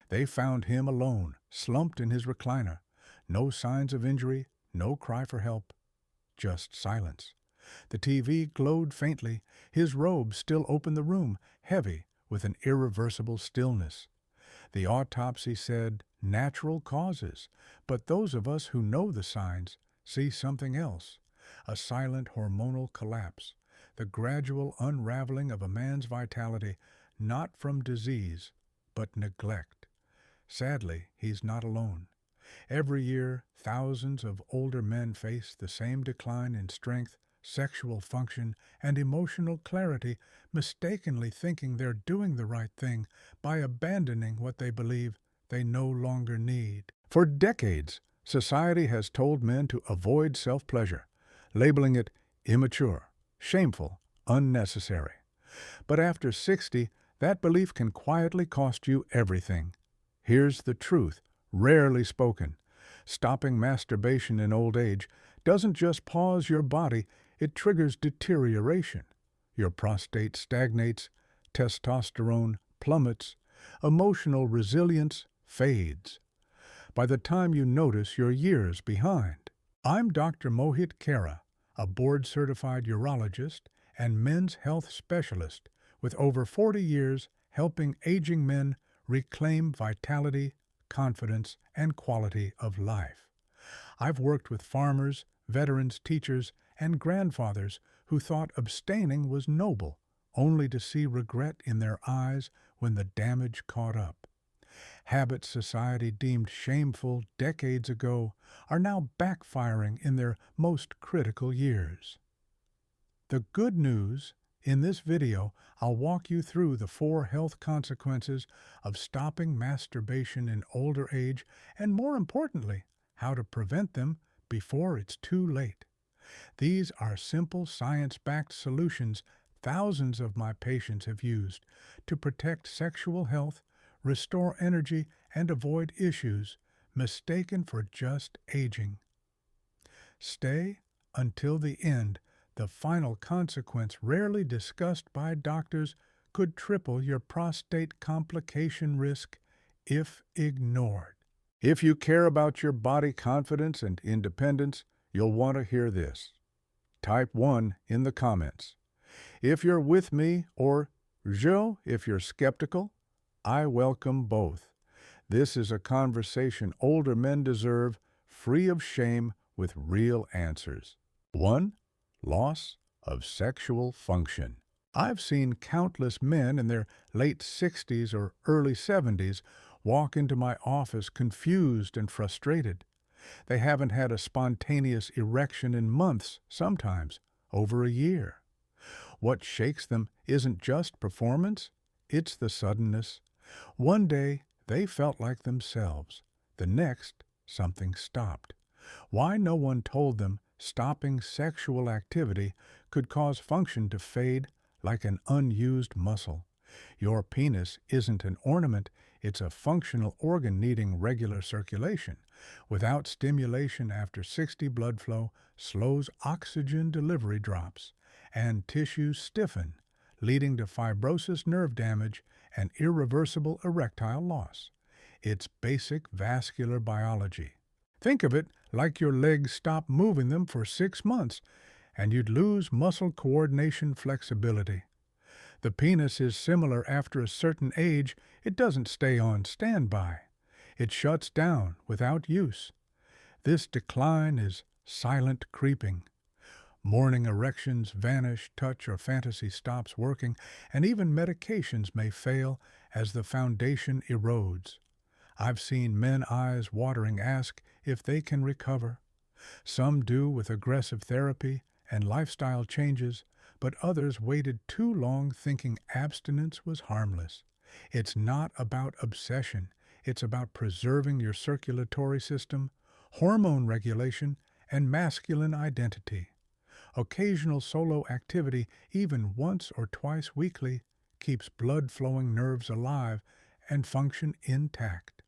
They found him alone, slumped in his recliner. No signs of injury, no cry for help, just silence. The TV glowed faintly. His robe still opened the room, heavy with an irreversible stillness. The autopsy said natural causes, but those of us who know the signs see something else. A silent hormonal collapse, the gradual unraveling of a man's vitality, not from disease, but neglect. Sadly, he's not alone. Every year, thousands of older men face the same decline in strength, sexual function, and emotional clarity, mistakenly thinking they're doing the right thing by abandoning what they believe they no longer need. For decades, society has told men to avoid self-pleasure, labeling it immature, shameful, unnecessary. But after 60, that belief can quietly cost you everything. Here's the truth, rarely spoken. Stopping masturbation in old age doesn't just pause your body, it triggers deterioration. Your prostate stagnates, testosterone plummets, emotional resilience fades. By the time you notice, you're years behind. I'm Dr. Mohit Kara, a board-certified urologist and men's health specialist with over 40 years helping aging men reclaim vitality, confidence, and quality of life. I've worked with farmers, veterans, teachers, and grandfathers who thought abstaining was noble, only to see regret in their eyes when the damage caught up. Habits society deemed shameful decades ago are now backfiring in their most critical years. The good news: in this video, I'll walk you through the 4 health consequences of stopping masturbation in older age and, more importantly, how to prevent them before it's too late. These are simple science-backed solutions thousands of my patients have used to protect sexual health, restore energy, and avoid issues mistaken for just aging. Stay until the end. The final consequence, rarely discussed by doctors, could triple your prostate complication risk if ignored. If you care about your body confidence and independence, you'll want to hear this. Type 1 in the comments. If you're with me, or Joe if you're skeptical, I welcome both. This is a conversation older men deserve, free of shame, with real answers. 1. Loss of sexual function. I've seen countless men in their late 60s or early 70s walk into my office confused and frustrated. They haven't had a spontaneous erection in months, sometimes over a year. What shakes them isn't just performance, it's the suddenness. One day, they felt like themselves. The next, something stopped. Why no one told them stopping sexual activity could cause function to fade like an unused muscle. Your penis isn't an ornament, it's a functional organ needing regular circulation. Without stimulation after 60, blood flow slows, oxygen delivery drops, and tissues stiffen, leading to fibrosis, nerve damage, and irreversible erectile loss. It's basic vascular biology. Think of it like your legs stop moving them for 6 months, and you'd lose muscle coordination, flexibility. The penis is similar. After a certain age, it doesn't stay on standby. It shuts down without use. This decline is silent creeping. Morning erections vanish, touch or fantasy stops working, and even medications may fail as the foundation erodes. I've seen men, eyes watering, ask if they can recover. Some do with aggressive therapy and lifestyle changes, but others waited too long thinking abstinence was harmless. It's not about obsession. It's about preserving your circulatory system, hormone regulation, and masculine identity. Occasional solo activity, even once or twice weekly, keeps blood-flowing nerves alive and function intact.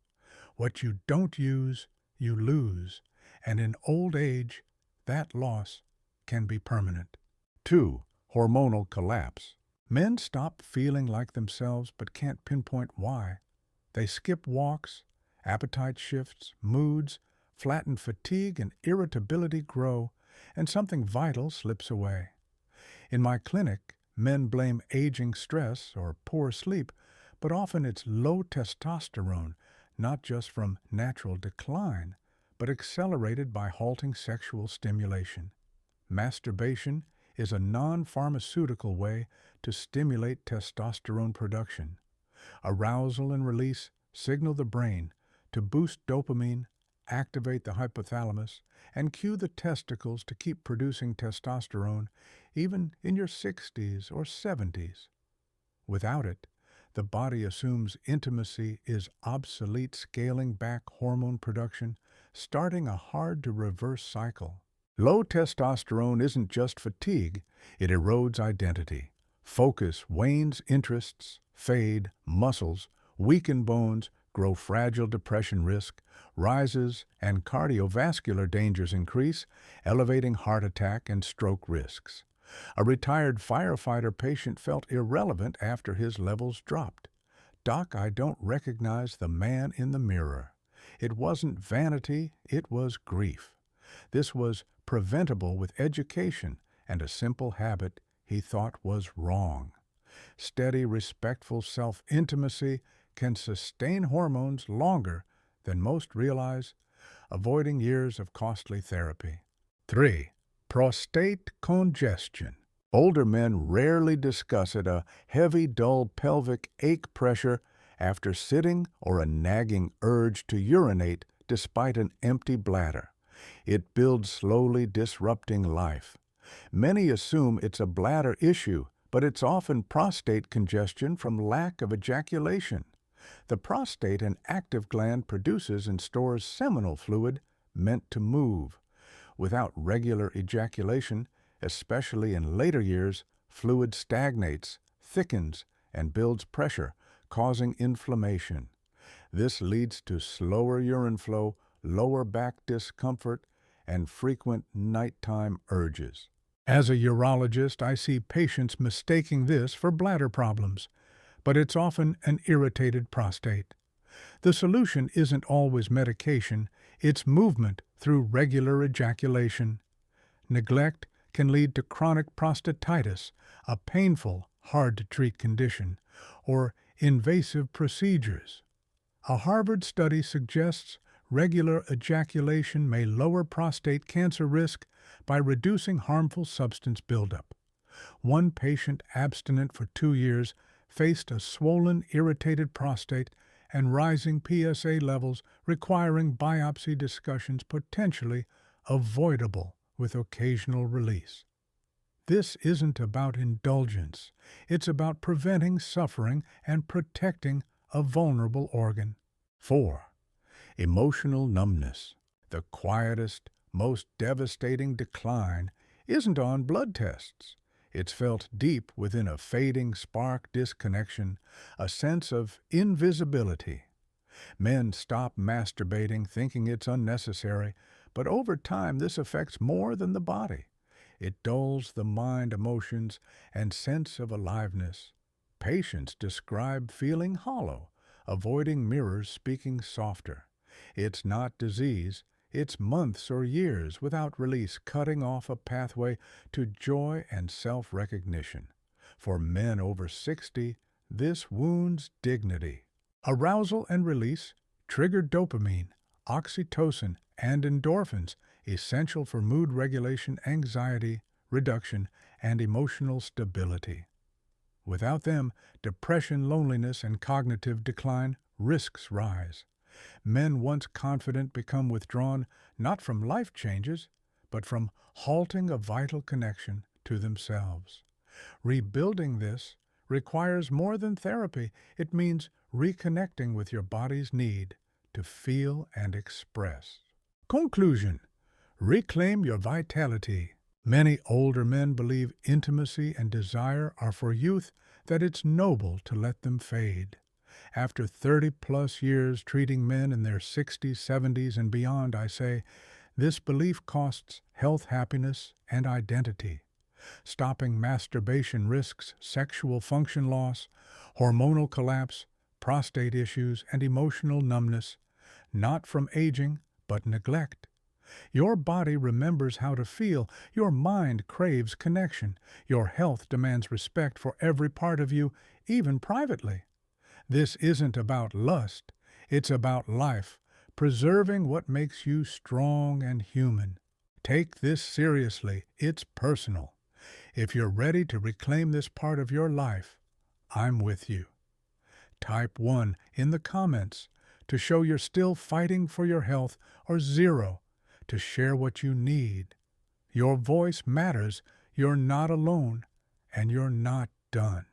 What you don't use, you lose, and in old age, that loss can be permanent. 2. Hormonal collapse. Men stop feeling like themselves but can't pinpoint why. They skip walks, appetite shifts, moods, flatten fatigue and irritability grow, and something vital slips away. In my clinic, men blame aging stress or poor sleep, but often it's low testosterone, not just from natural decline, but accelerated by halting sexual stimulation. Masturbation is a non-pharmaceutical way to stimulate testosterone production. Arousal and release signal the brain to boost dopamine, activate the hypothalamus, and cue the testicles to keep producing testosterone even in your 60s or 70s. Without it, the body assumes intimacy is obsolete, scaling back hormone production, starting a hard-to-reverse cycle. Low testosterone isn't just fatigue, it erodes identity. Focus wanes, interests fade, muscles weaken, bones grow fragile, depression risk rises, and cardiovascular dangers increase, elevating heart attack and stroke risks. A retired firefighter patient felt irrelevant after his levels dropped. "Doc, I don't recognize the man in the mirror." It wasn't vanity, it was grief. This was preventable with education and a simple habit he thought was wrong. Steady, respectful self-intimacy can sustain hormones longer than most realize, avoiding years of costly therapy. 3. Prostate congestion. Older men rarely discuss it, a heavy, dull pelvic ache pressure after sitting or a nagging urge to urinate despite an empty bladder. It builds slowly, disrupting life. Many assume it's a bladder issue, but it's often prostate congestion from lack of ejaculation. The prostate, an active gland, produces and stores seminal fluid meant to move. Without regular ejaculation, especially in later years, fluid stagnates, thickens, and builds pressure, causing inflammation. This leads to slower urine flow, lower back discomfort, and frequent nighttime urges. As a urologist, I see patients mistaking this for bladder problems, but it's often an irritated prostate. The solution isn't always medication, it's movement through regular ejaculation. Neglect can lead to chronic prostatitis, a painful, hard-to-treat condition, or invasive procedures. A Harvard study suggests regular ejaculation may lower prostate cancer risk by reducing harmful substance buildup. One patient abstinent for 2 years faced a swollen, irritated prostate and rising PSA levels requiring biopsy discussions potentially avoidable with occasional release. This isn't about indulgence. It's about preventing suffering and protecting a vulnerable organ. 4. Emotional numbness. The quietest, most devastating decline isn't on blood tests. It's felt deep within a fading spark, disconnection, a sense of invisibility. Men stop masturbating thinking it's unnecessary, but over time this affects more than the body. It dulls the mind, emotions, and sense of aliveness. Patients describe feeling hollow, avoiding mirrors, speaking softer. It's not disease, it's months or years without release, cutting off a pathway to joy and self-recognition. For men over 60, this wounds dignity. Arousal and release trigger dopamine, oxytocin, and endorphins, essential for mood regulation, anxiety reduction, and emotional stability. Without them, depression, loneliness, and cognitive decline risks rise. Men once confident become withdrawn not from life changes, but from halting a vital connection to themselves. Rebuilding this requires more than therapy. It means reconnecting with your body's need to feel and express. Conclusion: reclaim your vitality. Many older men believe intimacy and desire are for youth, that it's noble to let them fade. After 30-plus years treating men in their 60s, 70s, and beyond, I say, this belief costs health, happiness, and identity. Stopping masturbation risks sexual function loss, hormonal collapse, prostate issues, and emotional numbness, not from aging, but neglect. Your body remembers how to feel, your mind craves connection, your health demands respect for every part of you, even privately. This isn't about lust, it's about life, preserving what makes you strong and human. Take this seriously, it's personal. If you're ready to reclaim this part of your life, I'm with you. Type 1 in the comments to show you're still fighting for your health, or 0 to share what you need. Your voice matters, you're not alone, and you're not done.